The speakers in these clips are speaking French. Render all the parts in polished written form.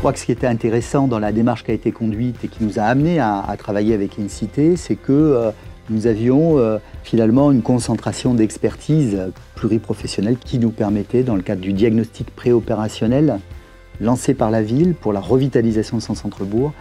crois que ce qui était intéressant dans la démarche qui a été conduite et qui nous a amené à travailler avec InCité, c'est que nous avions finalement une concentration d'expertise pluriprofessionnelle qui nous permettait, dans le cadre du diagnostic préopérationnel lancé par la ville pour la revitalisation de son centre-bourg,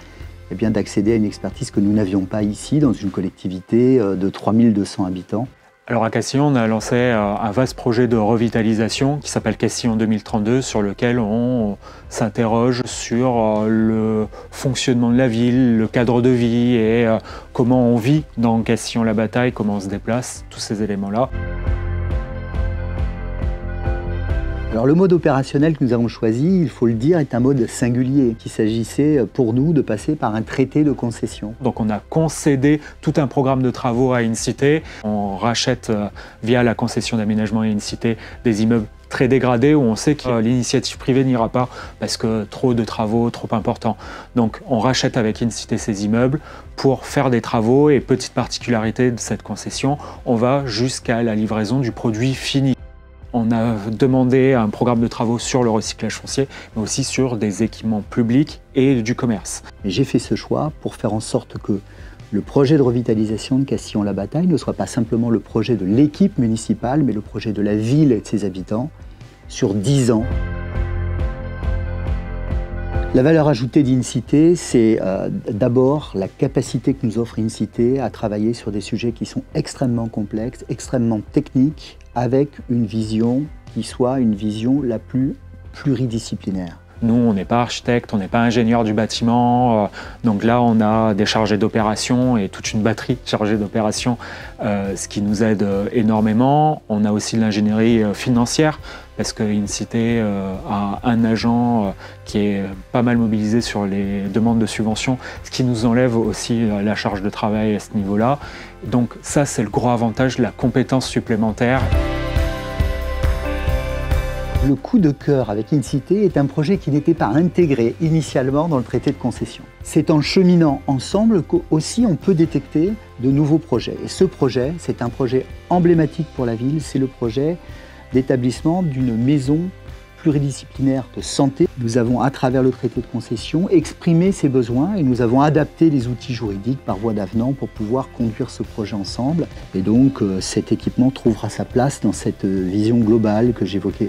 eh bien, d'accéder à une expertise que nous n'avions pas ici, dans une collectivité de 3200 habitants. Alors à Castillon, on a lancé un vaste projet de revitalisation qui s'appelle Castillon 2032, sur lequel on s'interroge sur le fonctionnement de la ville, le cadre de vie et comment on vit dans Castillon-la-Bataille, comment on se déplace, tous ces éléments-là. Alors le mode opérationnel que nous avons choisi, il faut le dire, est un mode singulier. Il s'agissait pour nous de passer par un traité de concession. Donc on a concédé tout un programme de travaux à InCité. On rachète via la concession d'aménagement à InCité des immeubles très dégradés où on sait que l'initiative privée n'ira pas parce que trop de travaux, trop importants. Donc on rachète avec InCité ces immeubles pour faire des travaux et petite particularité de cette concession, on va jusqu'à la livraison du produit fini. On a demandé un programme de travaux sur le recyclage foncier, mais aussi sur des équipements publics et du commerce. J'ai fait ce choix pour faire en sorte que le projet de revitalisation de Castillon-la-Bataille ne soit pas simplement le projet de l'équipe municipale, mais le projet de la ville et de ses habitants sur 10 ans. La valeur ajoutée d'InCité, c'est d'abord la capacité que nous offre InCité à travailler sur des sujets qui sont extrêmement complexes, extrêmement techniques, avec une vision qui soit une vision la plus pluridisciplinaire. Nous, on n'est pas architecte, on n'est pas ingénieur du bâtiment, donc là on a des chargés d'opération et toute une batterie de chargés d'opération, ce qui nous aide énormément. On a aussi de l'ingénierie financière, parce que InCité a un agent qui est pas mal mobilisé sur les demandes de subventions, ce qui nous enlève aussi la charge de travail à ce niveau-là. Donc ça, c'est le gros avantage, la compétence supplémentaire. Le coup de cœur avec InCité est un projet qui n'était pas intégré initialement dans le traité de concession. C'est en cheminant ensemble qu'aussi on peut détecter de nouveaux projets. Et ce projet, c'est un projet emblématique pour la ville, c'est le projet d'établissement d'une maison pluridisciplinaire de santé. Nous avons, à travers le traité de concession, exprimé ces besoins et nous avons adapté les outils juridiques par voie d'avenant pour pouvoir conduire ce projet ensemble. Et donc, cet équipement trouvera sa place dans cette vision globale que j'évoquais.